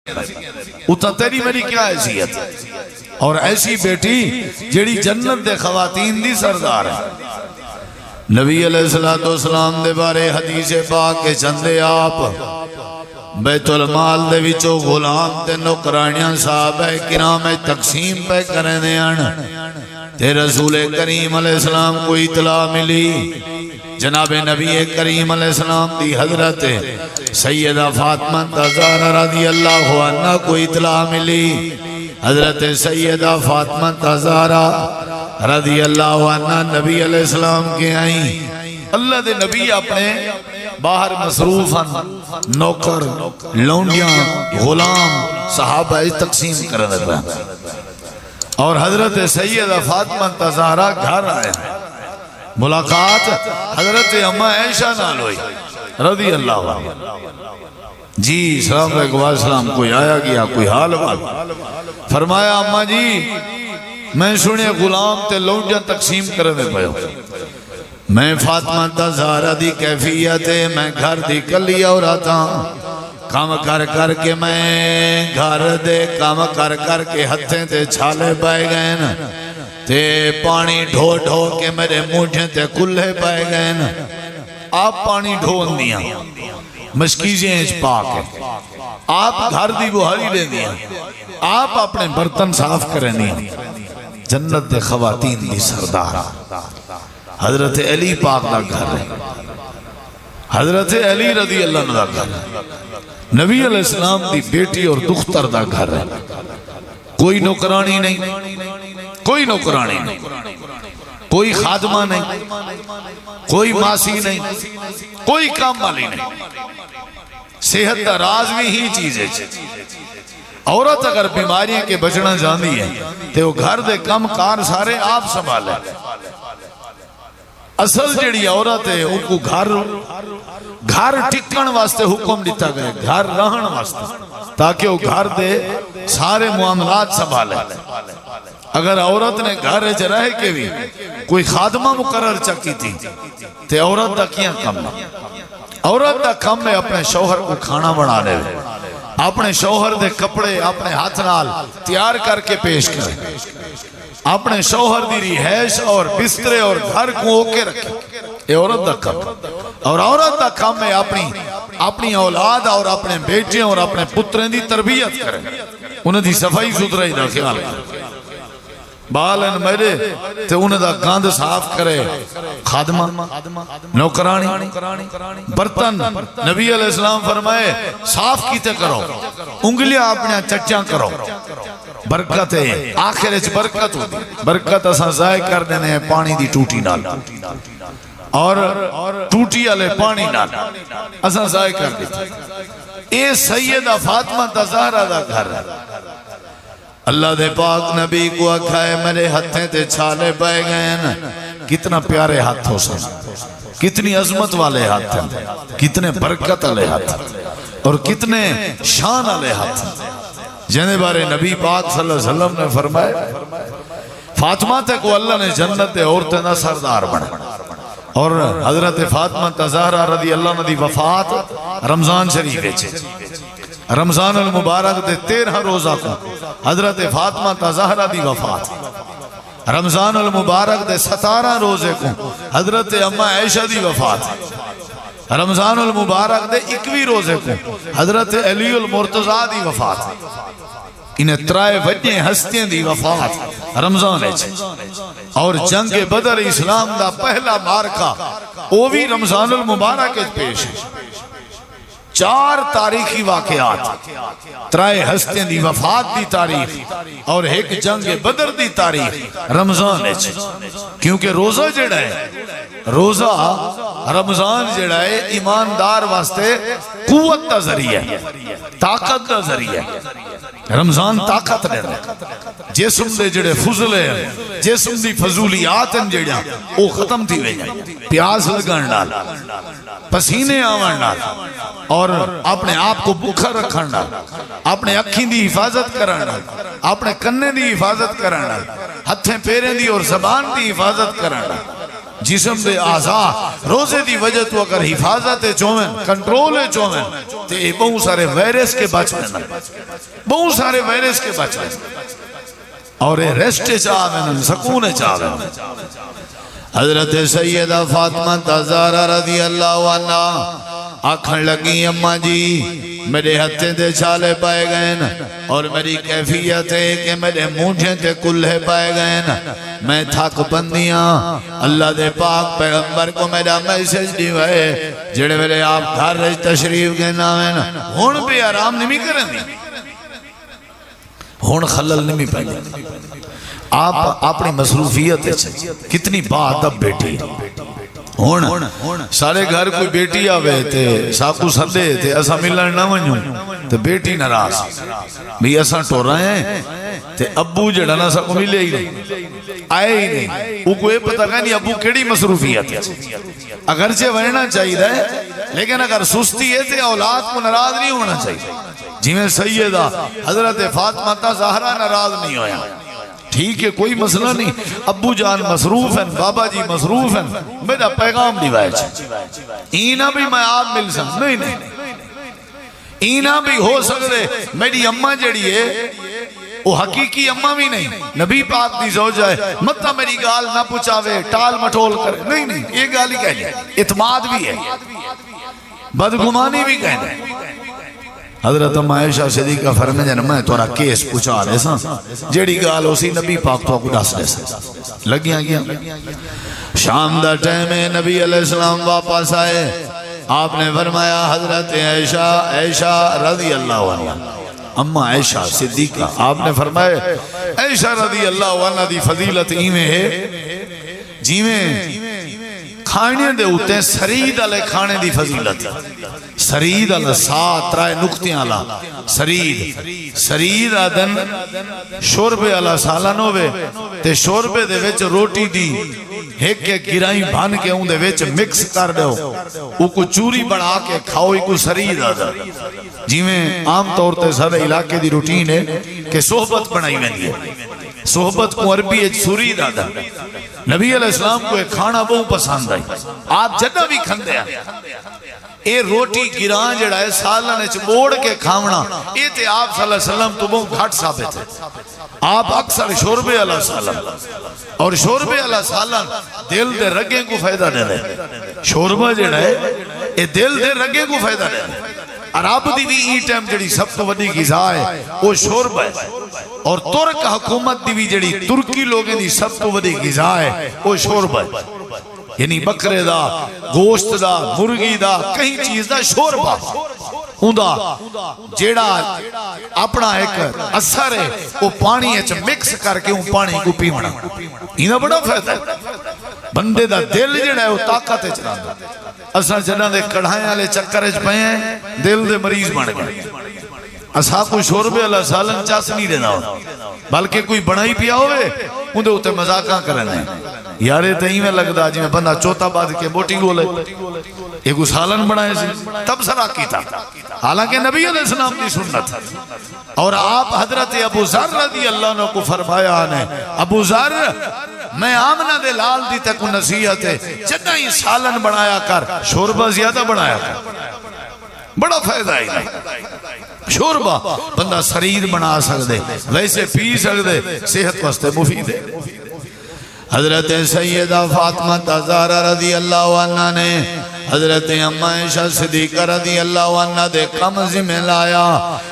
اتنا تیری میری کیا حیثیت ہے؟ اور ایسی بیٹی جیڑی جنت دے خواتین دی سردار ہے. نبی علیہ السلام دے بارے حدیث پاک کے چندے آپ بیت المال دے وچوں غلام تے نوکرانیاں صحابہ کرام تقسیم پہ کرنے تے رسول کریم علیہ السلام کو اطلاع ملی. جناب نبی کریم علیہ السلام دی حضرت سیدہ فاطمہ زہرا رضی اللہ عنہ کو اطلاع ملی. حضرت سیدہ فاطمہ زہرا رضی اللہ عنہ نبی علیہ السلام کے آئیں. اللہ دے نبی اپنے باہر مصروف ہیں، نوکر لونڈیاں غلام صحابہ تقسیم کرنے پہ، اور حضرت سیدہ فاطمہ زہرا گھر آئے ہیں. ملاقات حضرت اماں عائشہ نال ہوئی رضی اللہ عنہ. جی سلام علیکم السلام، کوئی آیا گیا کوئی حال بات. فرمایا اماں جی میں سنے غلام تے لونڈیاں تقسیم کرنے پہ ہو. میں فاطمہ زہرا دی کیفیت ہے، میں گھر دی کلی عورت ہاں، کام کر کر کے میں گھر دے کام کر کر کے ہتھیں تے چھالے پائے گئے نا، تے پانی ڈھو ڈھو کے میرے موٹھیں تے کلے پائے گئے نا. آپ پانی ڈھون دیا مشکیزیں اچ پاک ہے، آپ گھر دی بہاری لے دیا، آپ اپنے برتن صاف کریں دیا. جنت دے خواتین دی سردار حضرت علی پاک دا گھر ہے، حضرت علی رضی اللہ عنہ دا گھر ہے، نبی علیہ السلام دی بیٹی اور دختر دا گھر ہے. کوئی نوکرانی نہیں، کوئی نوکرانی نہیں، کوئی خادمہ نہیں، کوئی ماسی نہیں، کوئی کام والی نہیں. صحت دا راز بھی ہی چیز ہے. عورت اگر بیماریاں کے بچنا جاندی ہے تو وہ گھر دے کم کار سارے آپ سنبھالے. اصل جڑی عورت ہے ان کو گھر ٹکن واسطے حکم دیتا گیا، گھر رہن واسطے، تاکہ وہ گھر دے سارے معاملات سنبھالے. اگر عورت نے گھر اچ رہ کے بھی کوئی خادمہ مقرر چکی تھی تے عورت دا کیا کم ہے؟ عورت دا کم ہے اپنے شوہر کو کھانا بنا لے، اپنے شوہر دے کپڑے اپنے ہاتھ نال تیار کر کے پیش کرے، اپنے شوہر دی رہائش اور بسترے اور گھر کو اوکے رکھے. یہ عورت دا کم ہے. اور عورت دا کم ہے اپنی اولاد اور اپنے بیٹیاں اور اپنے پتریں دی تربیت کرے، انہیں دی صفائی ستھرائی دا خیال کرے، بالن میرے تے انہیں دا گاند صاف کرے. خادمہ نوکرانی برتن نبی علیہ السلام فرمائے صاف کیتے کرو، انگلیاں اپنے چچاں کرو، برکت ہے آخر اچ برکت ہوتی. برکت اساں ضائع کر دینے ہیں پانی دی ٹوٹی نال، اور ٹوٹی والے پانی نال اساں ضائع کر دیتے. اے سیدہ فاطمہ زہرا دا گھر ہے. اللہ دے پاک نبی کو اکھائے میرے ہتھیں تے چھالے پائے گئے نا. کتنا پیارے ہاتھ ہو سن، کتنی عظمت والے ہاتھ ہیں، کتنے برکت والے ہاتھ اور کتنے شان والے ہاتھ. جنہیں بارے نبی پاک صلی اللہ علیہ وسلم نے فرمائے فاطمہ تے کو اللہ نے جنت دے عورتیں دا سردار بنا. اور حضرت فاطمہ زہرا رضی اللہ عنہ دی وفات رمضان شریف ہے. رمضان المبارک دے 13 روزہ کو حضرت فاطمہ زہرا دی وفات. رمضان المبارک دے 17 روزے کو حضرت اماں عائشہ دی وفات. رمضان المبارک دے 21 روزے کو حضرت علی المرتضیٰ دی وفات. انہیں ترائے وجہ ہستیاں دی وفات رمضان ہے. اور جنگ بدر اسلام دا پہلا مارکہ وہ بھی رمضان المبارک پیش ہے. 4 تاریخی واقعات، ترائے ہستیاں دی وفات دی تاریخ اور ایک جنگ بدر دی تاریخ رمضان ہے. کیونکہ روزہ جڑا ہے، روزہ رمضان جڑا ہے ایماندار واسطے قوت دا ذریعہ ہے، طاقت دا ذریعہ ہے. رمضان طاقت لے رہا، جسم دے جڑے فضلے ہیں، جسم دی فضولیات ہیں جڑا وہ ختم تھی وے جائیں. پیاس لگن ڈال، پسینے آوان ڈال، اور اپنے آپ کو بکھر رکھن ڈال، اپنے اکھیں دی حفاظت کرن ڈال، اپنے کنے دی حفاظت کرن ڈال، ہتھیں پیریں دی اور زبان دی حفاظت کرن ڈال. جسم دے اعضاء روزے دی وجہ تو اگر حفاظت چومن کنٹرول چومن تے بہت سارے وائرس کے بچ میں بہت سارے وائرس کے بچ میں اور ریسٹ چاہویں سکون چاہویں حضرت سیدہ فاطمہ تزارہ رضی اللہ عنہ آکھن لگی اماں جی میرے ہتھے تے چھالے پائے گئے اور میری کیفیت ہے کہ میرے مونٹھے تے کلھے پائے گئے میں تھک بندیاں اللہ دے پاک پیغمبر کو میرا میسیج دیو ہے جڑے میرے آپ گھر رج تشریف کے نامیں ہون بھی آرام نہیں کریں دی ہون خلل نہیں پائے گئے آپ اپنی مصروفیت کتنی بات اب بیٹی ہون سارے گھر کوئی بیٹی آوے تے ساکو سدے تے اسا ملن نہ ونجوں تے بیٹی ناراض بھی اسا ٹورا ہیں تے ابو جڑا نہ ساکو ملے ہی نہیں آئے ہی نہیں وہ کوئی پتہ نہیں ابو کیڑی مصروفیت ہے اگرچہ ورنہ چاہیے لیکن اگر سستی ہے تے اولاد کو ناراض نہیں ہونا چاہیے جی میں سیدہ حضرت فاطمہ زہرا ناراض نہیں ہویا ٹھیک ہے کوئی مسئلہ نہیں ابو جان مصروف ہیں بابا جی مصروف ہیں میرا پیغام دیوائے اینا بھی میں آپ مل سکتا نہیں اینا بھی ہو سکتے میری اممہ جڑی ہے وہ حقیقی اممہ بھی نہیں نبی پاک دی زوجہ ہے مطلع میری گال نہ پچھاوے ٹال مٹول کرے نہیں یہ گال ہی کہہ جائے اعتماد بھی ہے بدگمانی بھی کہہ جائے حضرت عائشہ صدیقہ فرمائے جن میں تورا کیس پوچھا رہے ساں جیڑی گال اسی نبی پاک تو کو ڈاس رہے ساں لگیاں گیا شام دا ٹائم نبی علیہ السلام واپس آئے آپ نے فرمایا حضرت عائشہ رضی اللہ عنہ اما عائشہ صدیقہ آپ نے فرمایا عائشہ رضی اللہ عنہ دی فضیلت ایمیں ہے جیویں کھانے دے ہوتے ہیں سرید علی کھانے دی فضیلت سرید علی سات رائے نکتیاں علی سرید آدن شوربے علی سالن ہوئے تے شوربے دے ویچ روٹی دی ایک ایک گرائیں بھان کے ہوں دے ویچ مکس کر دے ہو وہ کو چوری بڑھا کے کھاؤ کو سرید آدن جی میں عام طور تے سارے علاقے دی روٹین ہے کہ صحبت بنائی میں لیے صحبت کو عربی ایک سرید آدن نبی علیہ السلام کو ایک کھانا بہت پسند آئی آپ جدہ بھی کھندے ہیں اے روٹی گران جڑا ہے سالن اچھ موڑ کے کھاونا اے تے آپ صلی اللہ علیہ وسلم تو بہت گھٹ ثابت ہے آپ اکثر شوربے علیہ سالن اور شوربے علیہ سالن دل دے رگیں کو فائدہ دے رہے شوربہ جڑا ہے اے دل دے رگیں کو فائدہ دے رہے عرب دی بھی ای ٹائم جڑی سب تو وڈی غذا ہے وہ شوربہ ہے اور ترک حکومت دی بھی جڑی ترکی لوگیں دی سب تو وڈی غذا ہے وہ شوربہ ہے یعنی بکرے دا گوشت دا مرغی دا کہیں چیز دا شوربہ ہوندہ جیڑا اپنا ایک اثر ہے وہ پانی اچھ مکس کر کے ان پانی کو پیونا انہا بڑا فائدہ ہے بندے دا دل جڑا ہے وہ طاقت اچھ رہا ہے اساں جنہ دے کڑھائیں والے چکر اچھ پہے ہیں دل دے مریض بن گئے اساں کوئی شوربے اللہ سالن چاس نہیں دینا ہو بلکہ کوئی بڑائی پیا ہوئے ان دے ہوتے مذاقاں کرنے یارے تہیں میں لگتا جی میں بندہ چوتا بعد کے بوٹی گولے ایک سالن بنائے سے تب سرا کی تھا حالانکہ نبی علیہ السلام کی سنت اور آپ حضرت ابو ذر رضی اللہ عنہ کو فرمایا آنے ابو ذر میں آمنہ دے لال دی تک نصیحت ہے جنہ ہی سالن بنایا کر شوربہ زیادہ بنایا کر بڑا فائدہ ہے شوربہ بندہ سرید بنا سکتے ویسے پی سکتے صحت واسطے مفید ہے حضرت سیدہ فاطمہ تزارہ رضی اللہ عنہ نے حضرت امہ عائشہ صدیقہ رضی اللہ عنہ دے کم ذمہ لایا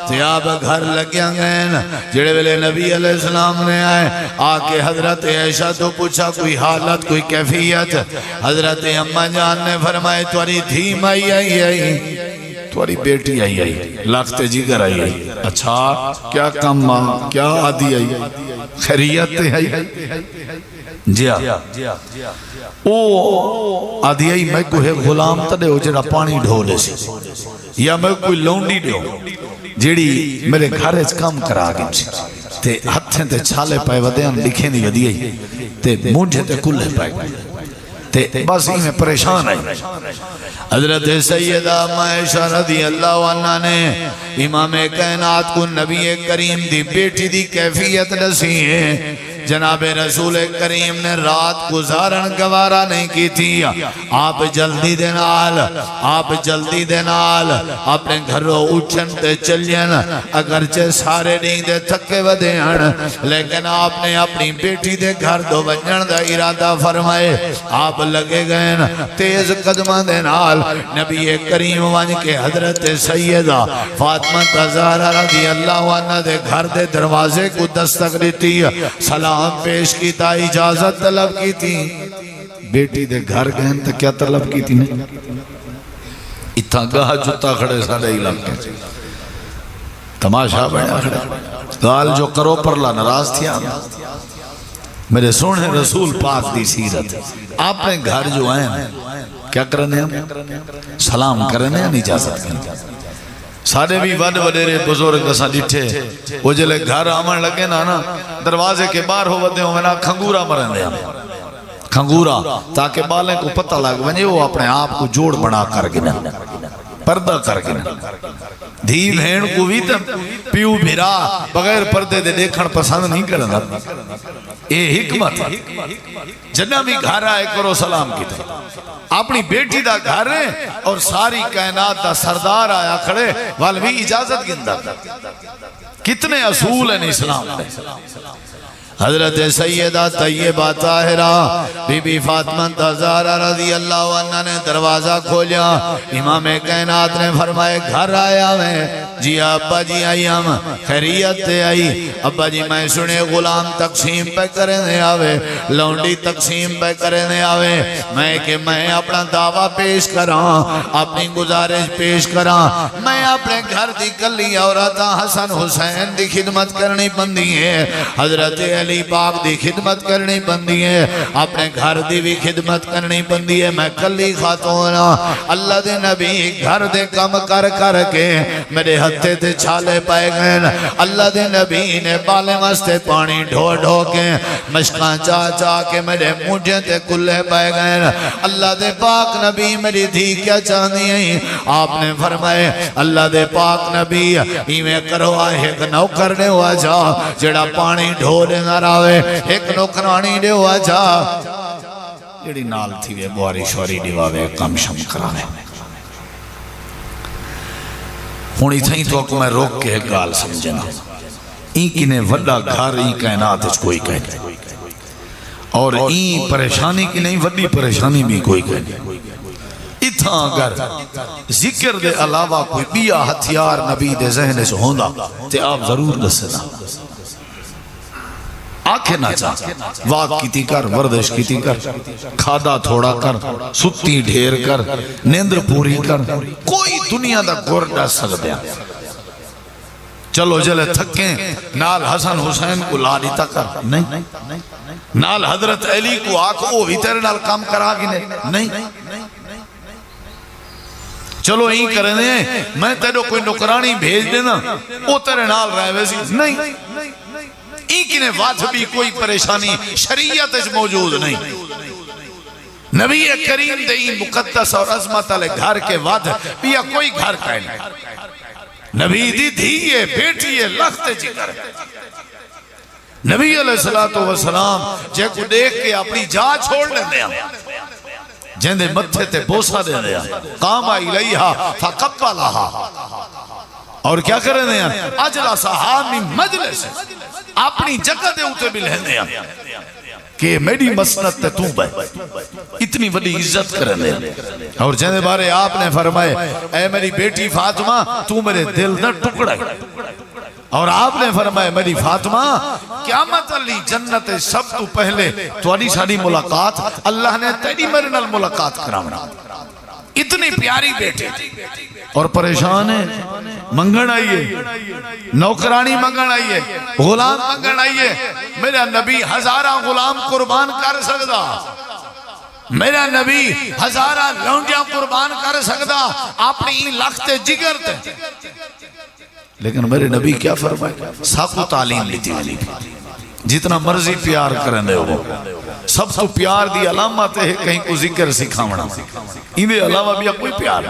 تیاب گھر لگیاں گئے جڑے ویلے نبی علیہ السلام نے آئے آکے حضرت عائشہ تو پوچھا کوئی حالت کوئی کیفیت حضرت امہ جان نے فرمائے تواری دھیم آئی تواری بیٹی آئی لاکھتے جگر آئی اچھا کیا کم کیا آدھی آئی خیریت آئی جی او آدھی آئی میں کوئی غلام تڑے ہو جڑا پانی ڈھولے سے یا میں کوئی لونڈی ڈھو جیڑی میرے گھارج کام کرا گئی سے تے ہتھیں تے چھالے پائے ودیاں لکھیں دی ودی آئی تے مونجھے تے کلے پائے گئی تے بس ہی میں پریشان آئی حضرت سیدہ عائشہ رضی اللہ عنہ نے امام کائنات کو نبی کریم دی بیٹی دی کیفیت نسی ہے جناب رسول کریم نے رات گزارن گوارا نہیں کی تھی آپ جلدی دے نال اپنے گھروں اٹھن تے چلین اگرچہ سارے نہیں دے تھکے ودے ہن لیکن آپ نے اپنی بیٹی دے گھر دو ونجن دا ارادہ فرمائے آپ لگے گئے تیز قدمہ دے نال نبی کریم ونج کے حضرت سیدہ فاطمہ تزارہ رضی اللہ عنہ دے گھر دے دروازے کو دستک دیتی سلام پیش کی تا اجازت طلب کی تھی بیٹی دے گھر گئن تو کیا طلب کی تھی اتنا گاہ جتا کھڑے سارے علاقے تماشا بڑھا کھڑے گال جو کرو پر لا نراز تھی میرے سونے رسول پاک دی سیرت آپ نے گھر جو آئے کیا کرنے ہم سلام کرنے ہم اجازت کرنے سارے بھی وڈ وڈیرے بزرگ کسا ڈٹھے وہ جلے گھر آمن لگے نا دروازے کے باہر ہو ودے ہوں میں کھنگورا مرن دے کھنگورا تاکہ بالیں کو پتہ لگ ونجے وہ اپنے آپ کو جوڑ بنا کر گنا پردہ کر گنا دھی بہن کو بھی پیو بھیرا بغیر پردے دے دیکھن پسند نہیں کرنا اے حکمت جنہ بھی گھر آئے کرو سلام کی تھا اپنی بیٹی دا گھر ہے اور ساری کائنات دا سردار آیا کھڑے والوی اجازت گندہ کتنے اصول ہیں اسلام میں حضرت سیدہ طیبہ طاہرہ بی بی فاطمہ تزارہ رضی اللہ عنہ نے دروازہ کھولیا امام کائنات نے فرمائے گھر آیا میں جی ابا جی آئی ہم خیریت تے آئی ابا جی میں سنے غلام تقسیم پہ کرنے آوے لونڈی تقسیم پہ کرنے آوے میں اپنا دعویٰ پیش کراں اپنی گزارش پیش کراں میں اپنے گھر دی کلی عورتاں حسن حسین دی خدمت کرنی بندی ہے حضرت علی پاک دی خدمت کرنی بندی ہے اپنے گھر دی بھی خدمت کرنی بندی ہے میں کلی خاتونا اللہ دے نبی گھر دے کم کر کر کے میرے ہتھے تے چھالے پائے گئے اللہ دے نبی نے بالے مستے پانی ڈھو ڈھو کے مشکاں چاہ چاہ کے میرے مجھے تے کلے پائے گئے اللہ دے پاک نبی میری دھی کیا چاہنی ہے آپ نے فرمائے اللہ دے پاک نبی ایمیں کرو آئے ایک نوکر نے ہوا جا جڑا پانی ڈھو لے نہ راوے ایک نوکرانی نے ہوا جا جڑی نال تھی وے بواری شوری دیواوے کم شم کراوے ہونی تھیں تو اکو میں روک کے گال سمجھنا این کی نے وڈا گھر این کائنات اچھ کوئی کہنے اور این پریشانی کی نہیں وڈی پریشانی بھی کوئی کہنے اتھا اگر ذکر دے علاوہ کوئی بیا ہتھیار نبی دے ذہن سے ہوندہ تے آپ ضرور دسنا آنکھیں نہ چاہ واق کیتی کر وردش کیتی کر کھادا تھوڑا کر ستی ڈھیر کر نیندر پوری کر کوئی دنیا دا گور ڈا سکتے ہیں چلو جلے تھکیں نال حسن حسین کو لالیتا کر نہیں نال حضرت علی کو آنکھوں بھی تیرے نال کام کرا گی نہیں چلو ہی کرنے میں تیرے کوئی نکرانی بھیج دینا وہ تیرے نال رہے ویسی نہیں ایک نے وات بھی کوئی پریشانی شریعت اس موجود نہیں نبی کریم دے مقدس اور عظمت علی گھر کے وعد بیا کوئی گھر کا نہیں نبی دی دھیئے بیٹیے لخت جگر نبی علیہ السلام جے کو دیکھ کے اپنی جا چھوڑ لیں دیا جندے متھے تے بوسا دے دیا قام الیہا فقبلہا اور کیا کریں دیا اجلا صحامی مجلس اپنی جگہ دے ہوتے بھی لہن دیا کہ میری مسنت تے تو بے اتنی وڈی عزت کریں دیا اور جہنے بارے آپ نے فرمائے اے میری بیٹی فاطمہ تو میرے دل دا ٹکڑا ہے اور آپ نے فرمائے میری فاطمہ قیامت علی جنت سب تو پہلے تو علی ساری ملاقات اللہ نے تیری میرے نال ملاقات کرامنا اتنی پیاری بیٹی اور پریشان ہے منگن آئیے نوکرانی منگن آئیے غلام منگن آئیے میرا نبی ہزارہ غلام قربان کر سکتا میرا نبی ہزارہ لونڈیاں قربان کر سکتا اپنی لخت جگر تے لیکن میرے نبی کیا فرمائے ساکو تعلیم لیتی علی جتنا مرضی پیار کرنے ہو سب تو پیار دی علامت ہے کہیں کو ذکر سکھاونا اندے علاوہ بھی کوئی پیار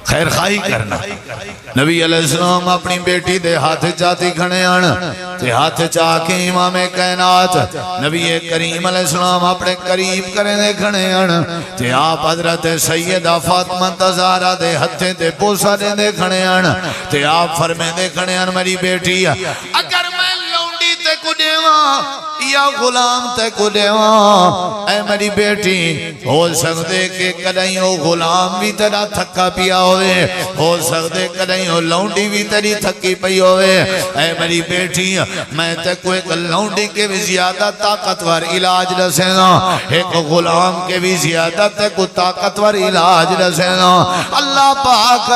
خیر خواہی کرنا. نبی علیہ السلام اپنی بیٹی دے ہاتھ چاہتی کھڑے آن تے ہاتھ چاہ کے امام کائنات نبی کریم علیہ السلام اپنے قریب کریں دے کھڑے آن تے آپ حضرت سیدہ فاطمہ تزہرا دے ہتھے دے پوسا دے دے کھڑے آن تے آپ فرمے دے کھڑے آن میری بیٹی اگر میں لونڈی تے کو دیواں یا غلام تے کو دیواں اے میری بیٹی ہو سکتے کہ کدیں ہو غلام بھی تیرا تھکا پیا ہوئے ہو سکتے کدیں ہو لونڈی بھی تیری تھکی پئی ہوئے اے میری بیٹی میں تے کوئی لونڈی کے بھی زیادہ طاقتور علاج رسے گا ایک غلام کے بھی زیادہ تے کوئی طاقتور علاج رسے گا. اللہ پاک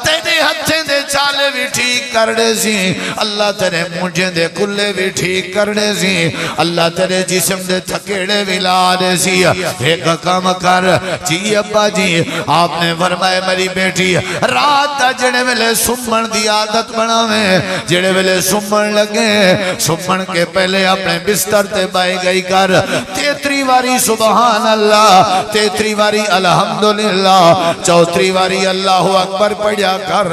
تیرے ہتھیں دے چالے بھی ٹھیک کر دے سی اللہ تیرے مجھے دے کلے بھی ٹھیک کر دے سی اللہ تیرے جسم دے تھکیڑے بھی لا دے سی. ایک کام کر جی ابا جی آپ نے فرمائے میری بیٹی رات دا جڑے ویلے سمن دی عادت بناویں جڑے ویلے سمن لگے سمن کے پہلے اپنے بستر تے بائی گئی کر 33 واری سبحان اللہ 33 واری الحمدللہ 34 واری اللہ اکبر پڑھیا کر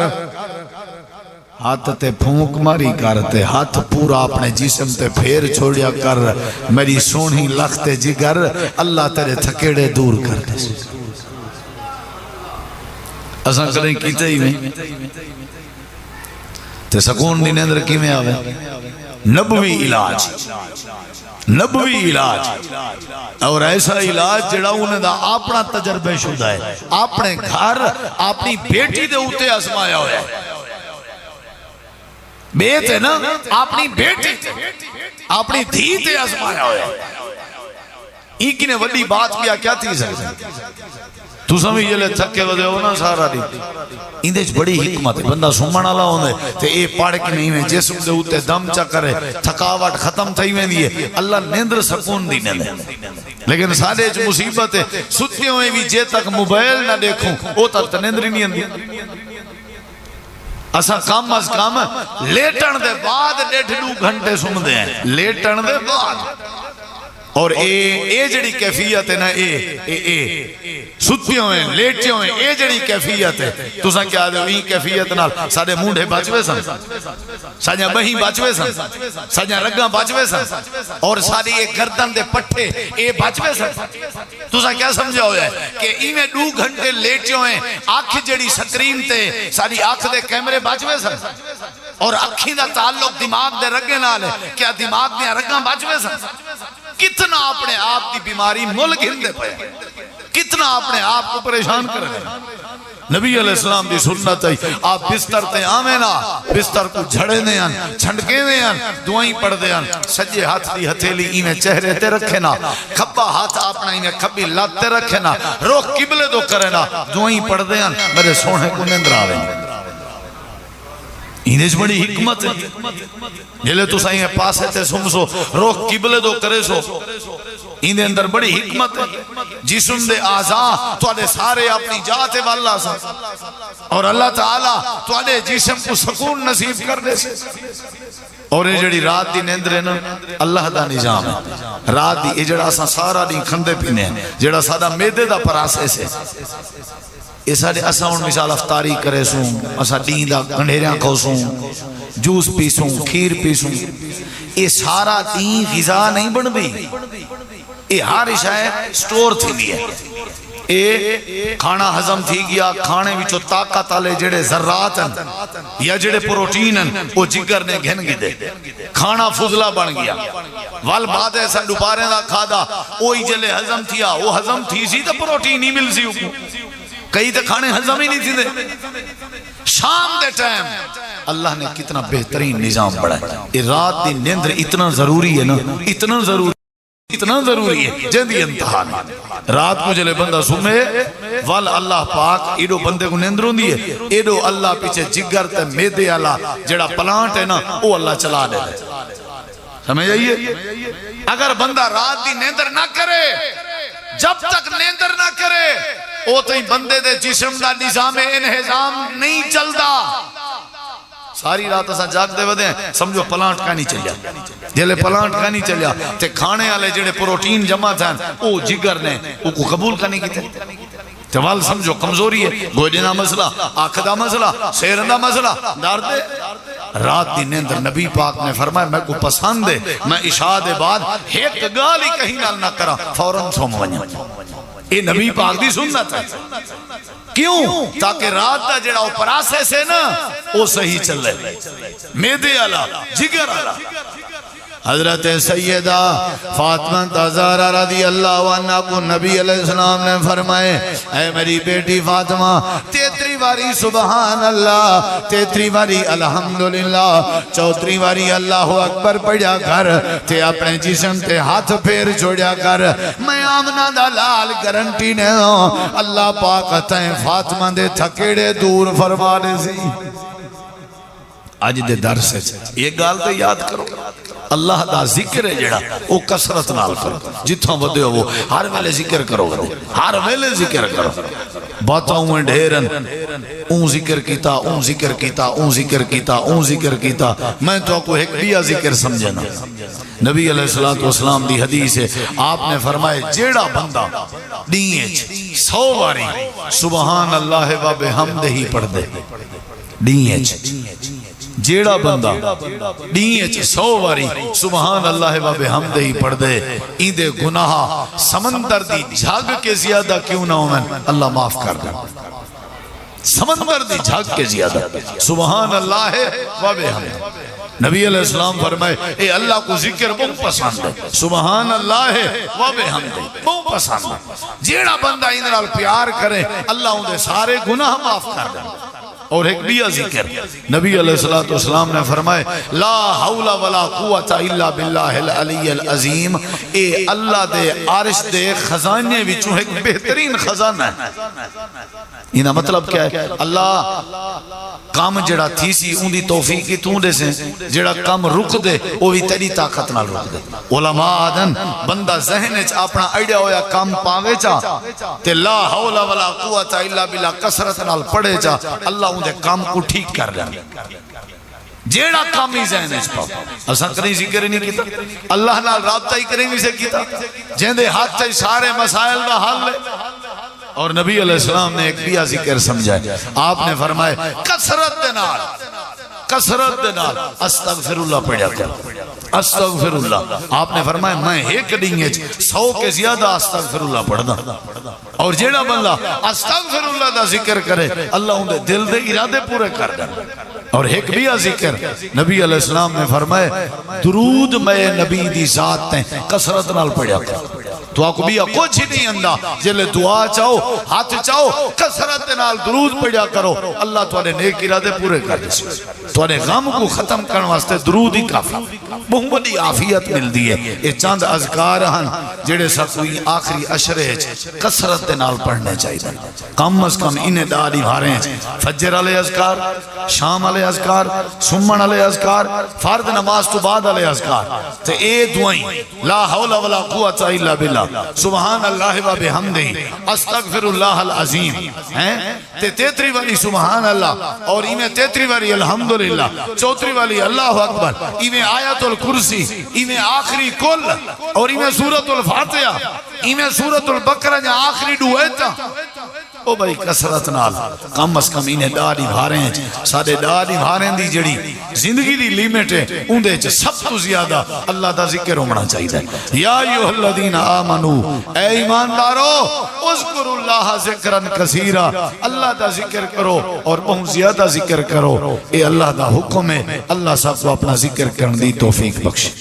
ہاتھ تے پھونک ماری کرتے ہاتھ پورا اپنے جسم تے پھیر چھوڑیا کر میری سونی لخت جگر اللہ تیرے تھکیڑے دور کر دے. اساں کریں کیتے ہی میں تے سکون دی نیندر کی میں آوے نبوی علاج نبوی علاج اور ایسا علاج جڑا انہیں دا اپنا تجربہ شدہ ہے اپنے گھر اپنی بیٹی دے ہوتے آزمایا ہویا ہے. بیت ہے نا اپنی بیٹی اپنی دھی تے آزمایا ہویا ایک نے وڈی بات کیا تھی سکتے تو سمجھ جلے تھکے ودے ہو نا سارا دی اندھے بڑی حکمت ہے بندہ سمن اللہ ہوندے تے اے پاڑ کے نہیں میں جسم دے ہوتے دم چا کرے تھکاوٹ ختم تھئی میں دیئے اللہ نیندر سکون دی نیندے. لیکن سارے جو مصیبت ہے ستی ہوئے بھی جے تک موبائل نہ دیکھوں او تک نیندر ہی نہیں اندھی. اسا کام از کام لیٹن دے بعد 1.5 گھنٹے سن دے ہیں لیٹن دے بعد اور اے جڑی کیفیت ہے نا اے ستی ہوئے لیٹے ہوئے اے جڑی کیفیت ہے تو سا کیا دے ہوئی کیفیت نال سارے مونڈے بچوے سن ساجہ بہی بچوے سن ساجہ رگاں بچوے سن اور ساری ایک گردن دے پٹھے اے بچوے سن تو سا کیا سمجھا ہویا ہے کہ ایمیں 2 گھنٹے لیٹے ہوئے آنکھ جڑی سکرین تے ساری آنکھ دے کیمرے بچوے سن اور اکھیں دا تعلق دماغ دے رگے نال ہے کیا دماغ دے رگاں بچوے سن. کتنا اپنے آپ کی بیماری ملک ہندے پہ کتنا اپنے آپ کو پریشان کر رہے ہیں. نبی علیہ السلام دی سنت ہے آپ بستر تے آمیں نا بستر کو جھڑے دے ہیں چھنڈکے دے ہیں دعائیں پڑھ دے ہیں سجے ہاتھ دی ہتھیلی ایمیں چہرے تے رکھے نا کھبا ہاتھ اپنا ایمیں کھبی لات تے رکھے نا روح قبلے دو کرے نا دعائیں پڑھ دے ہیں میرے سونے کو نیندر آوے اندھے بڑی حکمت ہے جلے تو سائیں پاسے تے سمسو روح قبلے دو کرے سو اندھے اندر بڑی حکمت ہے جسم دے آزاں تو آدھے سارے اپنی جاتے واللہ سا اور اللہ تعالیٰ تو آدھے جسم کو سکون نصیب کر دے سے. اور یہ جڑی رات دی نیندر ہے نا اللہ دا نظام ہے رات دی جڑا سا سارا دی کھندے پینے ہیں جڑا سادہ میدے دا پراسے سے یہ سارے اسا ان مثال افطاری کرے سوں اسا دین دا گنڈھیریاں کھو سوں جوس پی سوں کھیر پی سوں یہ سارا دین غذا نہیں بن بھی یہ ہر شاہ سٹور تھی بھی ہے اے کھانا ہضم تھی گیا کھانے وچو طاقت آلے جڑے ذرات ہیں یا جڑے پروٹین ہیں وہ جگر نے گھن گی دے کھانا فضلہ بن گیا وال بعد ایسا دوبارے دا کھادا اوہی جلے ہضم تھیا وہ ہضم تھی سی تو پروٹین ہی مل سی اوپو کئی تو کھانے ہضم ہی نہیں تھی دے شام دے ٹائم اللہ نے کتنا بہترین نظام بڑھا ہے یہ رات دی نیندر اتنا ضروری ہے نا اتنا ضروری ہے جندی انتہا نہیں رات کو جلے بندہ سمے وال اللہ پاک ایڈو بندے کو نیندر ہوں دیئے ایڈو اللہ پیچھے جگر تے میدے اللہ جڑا پلانٹ ہے نا وہ اللہ چلا دے سمجھ آئیے اگر بندہ رات دی نیندر نہ کرے جب تک نیندر نہ کرے او تو ہی بندے دے جسم دا نظام انہضام نہیں چلدا ساری رات اسا جاگ دے ودے ہیں سمجھو پلانٹ کا نہیں چلیا جلے پلانٹ کا نہیں چلیا تے کھانے والے جڑے پروٹین جمع تھا او جگر نے او کو قبول کا نہیں کیتے تمال سمجھو کمزوری ہے، گوڑے دا مسئلہ، آنکھ دا مسئلہ، سیر دا مسئلہ، درد ہے۔ رات دی نیندر نبی پاک نے فرمایا میں کو پسند ہے میں عشاء دے بعد ایک گالی کہیں نال نہ کرا فوراں سوم ونجا۔ یہ نبی پاک دی سنت ہے، کیوں؟ تاکہ رات دا جڑا پروسیس ہے نا وہ صحیح چلے، میدے والا، جگر والا۔ حضرت سیدہ فاطمہ زہرا رضی اللہ عنہ کو نبی علیہ السلام نے فرمائے اے میری بیٹی فاطمہ 33 باری سبحان اللہ، 33 باری الحمدللہ، 34 باری اللہ اکبر پڑھیا کر، تے اپنے جسم تے ہاتھ پھیر چھوڑیا کر۔ میں آمنہ دا لال گارنٹی نے اللہ پاک تائیں فاطمہ دے تھکیڑے دور فرمانے سی۔ آج دے درس ہے یہ گال تے یاد کرو، اللہ دا ذکر ہے جڑا وہ کسرت نال کرو، جتھاں ودے ہو وہ ہر ویلے ذکر کرو گے، ہر ویلے ذکر کرو۔ باتاؤں ڈھیرن اون ذکر کیتا، اون ذکر کیتا، اون ذکر کیتا، اون ذکر کیتا، میں تو کو ایک بیا ذکر سمجھنا۔ نبی علیہ السلام دی حدیث ہے، آپ نے فرمائے جیڑا بندہ ڈیئے 100 باری سبحان اللہ و بحمدہ پڑھ دے، ڈیئے جیڑا بندہ ڈیئے 100 باری سبحان اللہ و بحمدہ پڑھ دے، این دے گناہ سمندر دی جھاگ کے زیادہ کیوں نہ ہومن اللہ معاف کر دے، سمندر دی جھاگ کے زیادہ سبحان اللہ و بحمدہ۔ نبی علیہ السلام فرمائے اے اللہ کو ذکر بہت پسند ہے، سبحان اللہ و بحمدہ بہت پسند ہے۔ جیڑا بندہ اندرال پیار کرے اللہ ان دے سارے گناہ معاف کر دے۔ اور ایک بیا ذکر نبی علیہ السلام نے فرمائے لا حول ولا قوت الا باللہ العلی العظیم، اے اللہ دے عرش دے خزانے وچوں ایک بہترین خزانہ ہے۔ یہ مطلب کیا ہے؟ اللہ کام جڑا تھی سی ان دی توفیق کی توں دے سے، جڑا کام رک دے وہ بھی تیری طاقت نال رک دے۔ علماء آدن بندہ ذہن اچ اپنا آئیڈیا ہویا کام پاوے چا تے لا حول ولا قوت الا باللہ کسرت نال پڑھے چا اللہ ان دے کام کو ٹھیک کر لیں۔ جیڑا کامی ذہن اچ پاو اساں کریں ذکر نہیں کیتا، اللہ نال رابطہ ہی کریں سے کیتا، جہاں دے ہاتھ چاہی سارے مسائل دا حل ہے۔ اور نبی علیہ السلام نے ایک بیا ذکر سمجھائے، آپ نے فرمائے کسرت دے نال استغفر اللہ پڑھیا کر، استغفر اللہ۔ آپ نے فرمایا میں ایک ڈنگے 100 کے زیادہ استغفر اللہ پڑھ دا، اور جیڑا بندہ استغفر اللہ دا ذکر کرے اللہ ان دے دل دے ارادے پورے کر دے۔ اور ایک بیا ذکر نبی علیہ السلام نے فرمائے درود میں نبی دی ذات تے کسرت نال پڑھیا کر۔ تو آپ کو بیا کچھ ہی نہیں اندہ جلے دعا چاہو ہاتھ چاہو کسرت نال درود پڑھیا کرو، اللہ تو انہیں نیک ارادے پورے کر دے۔ تو انہیں غم کو ختم کرنے واسطے درود ہی کافی، بہت بڑی عافیت مل دی ہے۔ یہ چاند اذکار ہن جڑے سکوئی آخری عشرے کسرت نال پڑھنے چاہیے، کم از کم انہیں داری بھاریں، فجر علیہ اذکار، شام علیہ اذکار، سمن علیہ اذکار، فرد نماز تو بعد علیہ اذکار، تے اے دعائیں لا حول ولا قوت الا باللہ، سبحان اللہ و بحمدہ، استغفر اللہ العظیم، تے 33 والی سبحان اللہ، اور ایمیں 33 والی الحمدللہ، 34 والی اللہ اکبر، ایمیں آیت الکرسی، ایمیں آخری کل، اور ایمیں سورۃ الفاتحہ، ایمیں سورۃ البقرہ جہاں آخری ڈویتا۔ او بھائی کسرت نال کم از کم انہیں ڈاری بھاریں، سارے ڈاری بھاریں دی جڑی زندگی دی لیمٹ ہے ان دے سب تو زیادہ اللہ دا ذکر ہونا چاہیے۔ یا ایھا الذین آمنو، اے ایماندارو اذکروا اللہ ذکرن کثیرا، اللہ دا ذکر کرو اور بہت زیادہ ذکر کرو، اے اللہ دا حکم ہے۔ اللہ سب کو اپنا ذکر کرنے دی توفیق بخشے۔